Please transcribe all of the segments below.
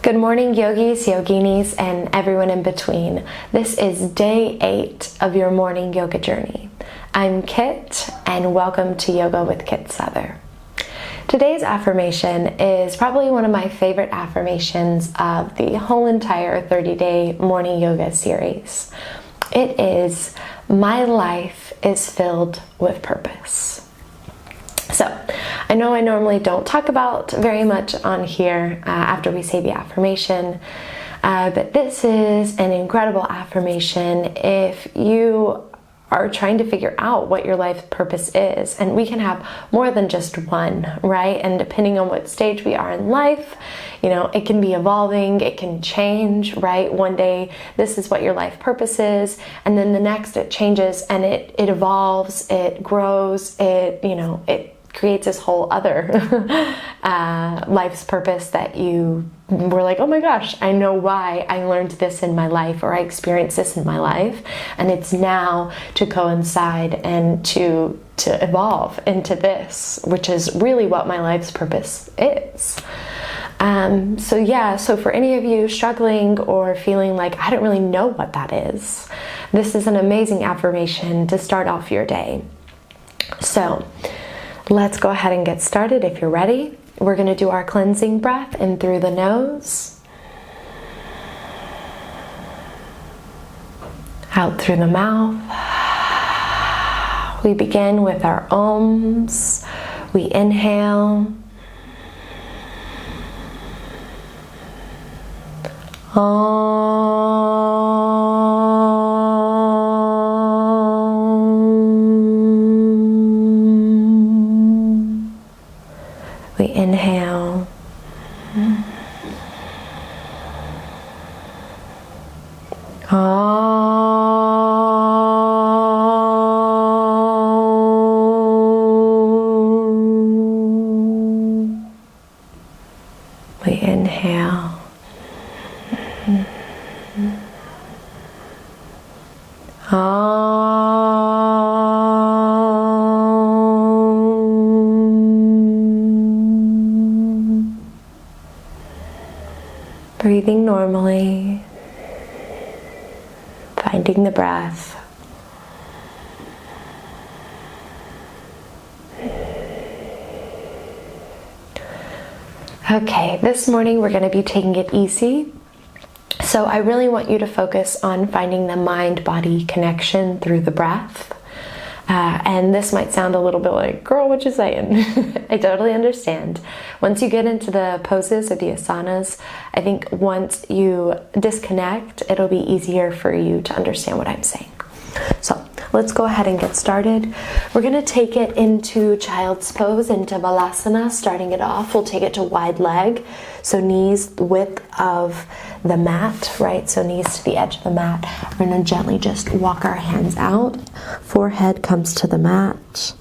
Good morning, yogis, yoginis, and everyone in between. This is day 8 of your morning yoga journey. I'm Kit, and welcome to Yoga with Kit Souther. Today's affirmation is probably one of my favorite affirmations of the whole entire 30-day morning yoga series. It is, "My life is filled with purpose." So, I know I normally don't talk about very much on here after we say the affirmation, but this is an incredible affirmation if you are trying to figure out what your life's purpose is. And we can have more than just one, right? And depending on what stage we are in life, it can be evolving, it can change, right? One day, this is what your life purpose is, and then the next it changes and it evolves, it grows, it creates this whole other life's purpose that you were like, oh my gosh, I know why I learned this in my life, or I experienced this in my life, and it's now to coincide and to evolve into this, which is really what my life's purpose is. So for any of you struggling or feeling like I don't really know what that is, this is an amazing affirmation to start off your day. So let's go ahead and get started if you're ready. We're going to do our cleansing breath in through the nose, out through the mouth. We begin with our Oms. We inhale. We inhale. We inhale. Breathing normally, finding the breath. Okay, this morning we're going to be taking it easy. So I really want you to focus on finding the mind-body connection through the breath. And this might sound a little bit like, girl, what you saying? I totally understand. Once you get into the poses of the asanas, I think once you disconnect, it'll be easier for you to understand what I'm saying. So let's go ahead and get started. We're going to take it into child's pose, into balasana. Starting it off, we'll take it to wide leg. So knees width of the mat, right? So knees to the edge of the mat. We're going to gently just walk our hands out. Forehead comes to the mat.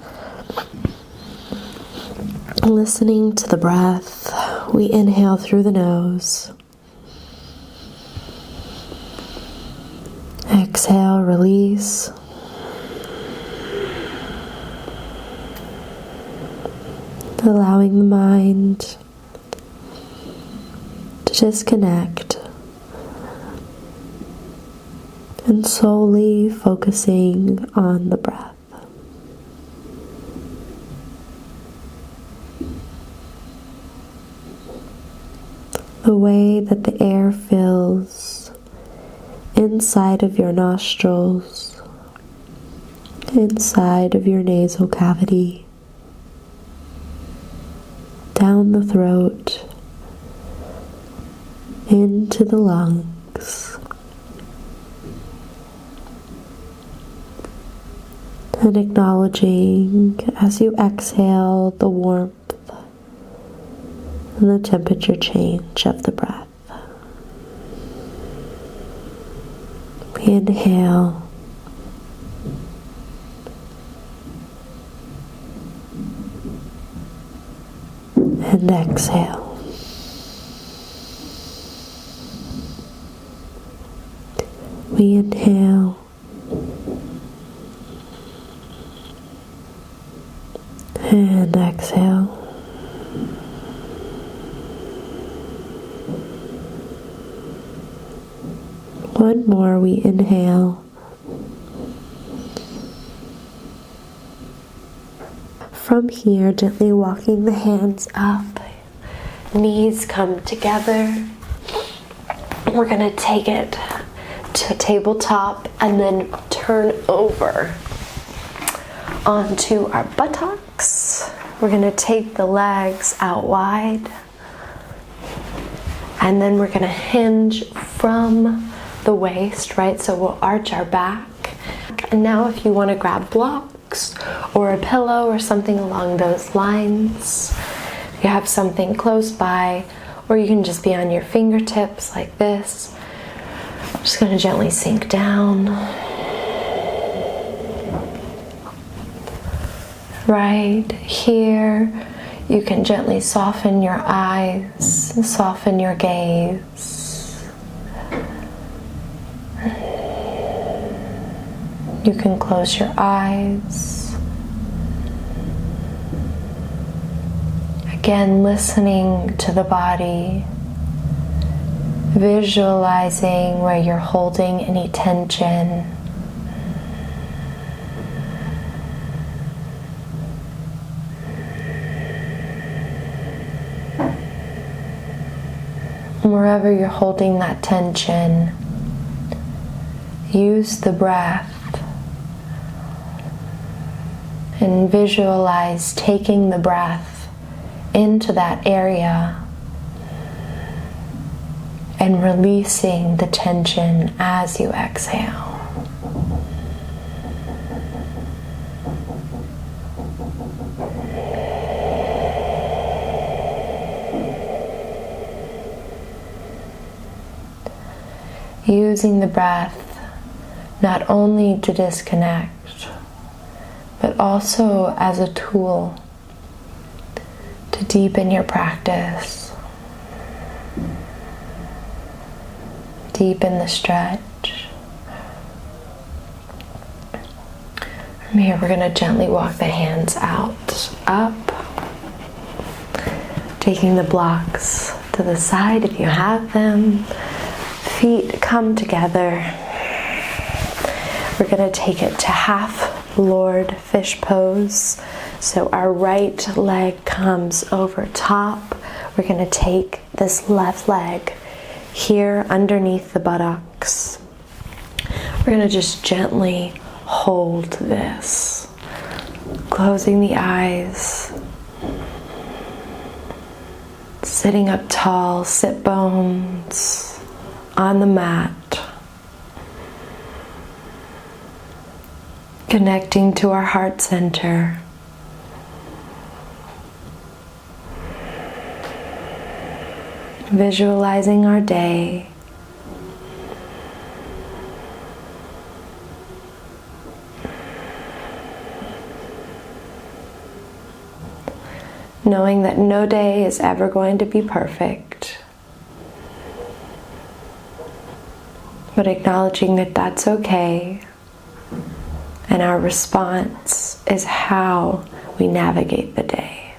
Listening to the breath. We inhale through the nose. Exhale, release. Allowing the mind to disconnect and solely focusing on the breath. The way that the air fills inside of your nostrils, inside of your nasal cavity, down the throat, into the lungs, and acknowledging as you exhale the warmth and the temperature change of the breath. We inhale. And exhale. We inhale. And exhale. One more, we inhale. From here, gently walking the hands up, knees come together. We're going to take it to tabletop and then turn over onto our buttocks. We're going to take the legs out wide, and then we're going to hinge from the waist, right? So we'll arch our back. And now if you want to grab blocks or a pillow or something along those lines, you have something close by, or you can just be on your fingertips like this. I'm just going to gently sink down. Right here, you can gently soften your eyes, soften your gaze. You can close your eyes. Again, listening to the body, visualizing where you're holding any tension. Wherever you're holding that tension, use the breath and visualize taking the breath into that area and releasing the tension as you exhale. Using the breath not only to disconnect, but also as a tool to deepen your practice, deepen the stretch. From here, we're going to gently walk the hands out, up, taking the blocks to the side if you have them. Feet come together. We're going to take it to half Lord fish pose. So our right leg comes over top. We're going to take this left leg here underneath the buttocks. We're going to just gently hold this. Closing the eyes. Sitting up tall, sit bones on the mat. Connecting to our heart center. Visualizing our day. Knowing that no day is ever going to be perfect. But acknowledging that that's okay. And our response is how we navigate the day.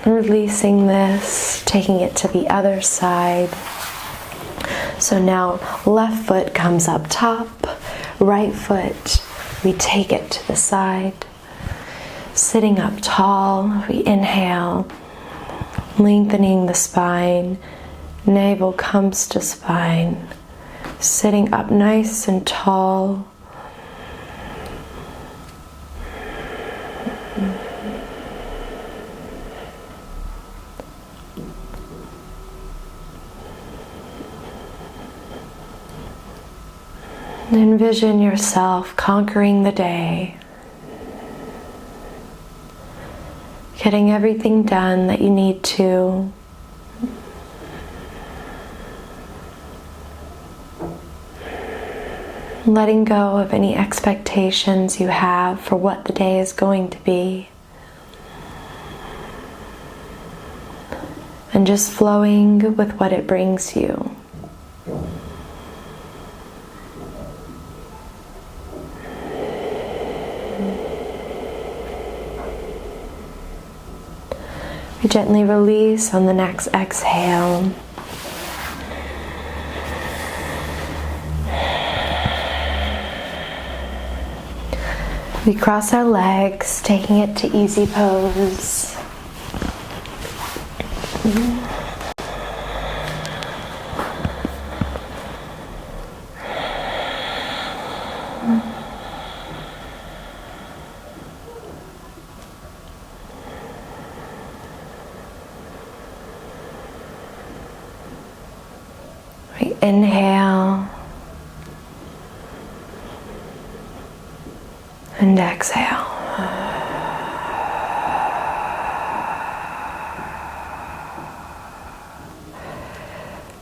Releasing this, taking it to the other side. So now left foot comes up top, right foot, we take it to the side. Sitting up tall, we inhale, lengthening the spine, navel comes to spine. Sitting up nice and tall. Envision yourself conquering the day. Getting everything done that you need to. Letting go of any expectations you have for what the day is going to be. And just flowing with what it brings you. We gently release on the next exhale. We cross our legs, taking it to easy pose. We inhale and exhale.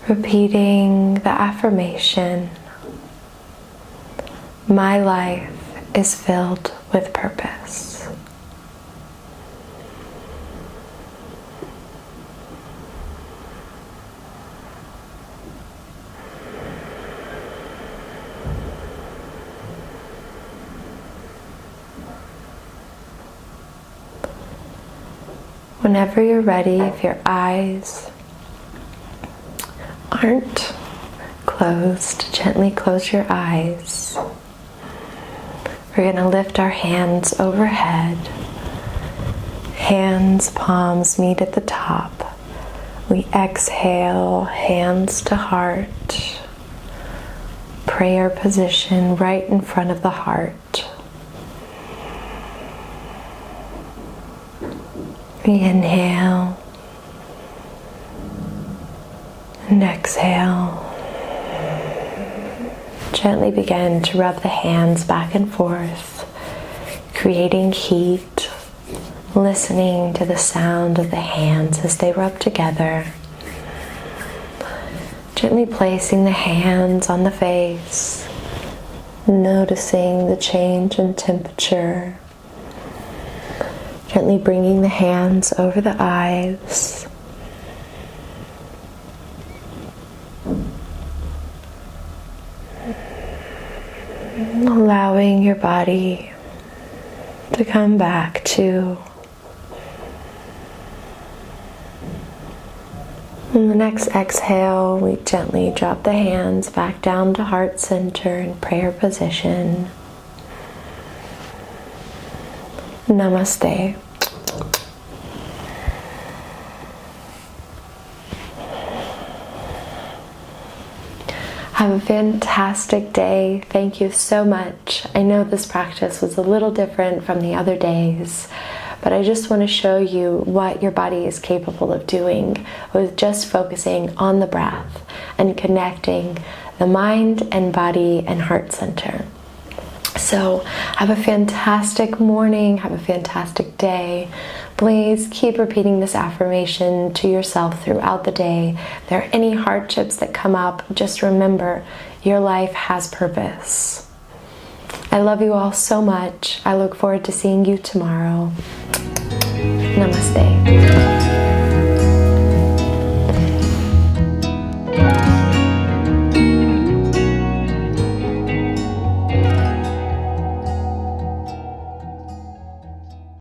Repeating the affirmation, my life is filled with purpose. Whenever you're ready, if your eyes aren't closed, gently close your eyes. We're going to lift our hands overhead. Hands, palms meet at the top. We exhale, hands to heart. Prayer position right in front of the heart. We inhale and exhale. Gently begin to rub the hands back and forth, creating heat, listening to the sound of the hands as they rub together. Gently placing the hands on the face, noticing the change in temperature. Gently bringing the hands over the eyes. Allowing your body to come back to. On the next exhale, we gently drop the hands back down to heart center in prayer position. Namaste. Have a fantastic day. Thank you so much. I know this practice was a little different from the other days, but I just want to show you what your body is capable of doing with just focusing on the breath and connecting the mind and body and heart center. So have a fantastic morning, have a fantastic day. Please keep repeating this affirmation to yourself throughout the day. If there are any hardships that come up, just remember your life has purpose. I love you all so much. I look forward to seeing you tomorrow. Namaste.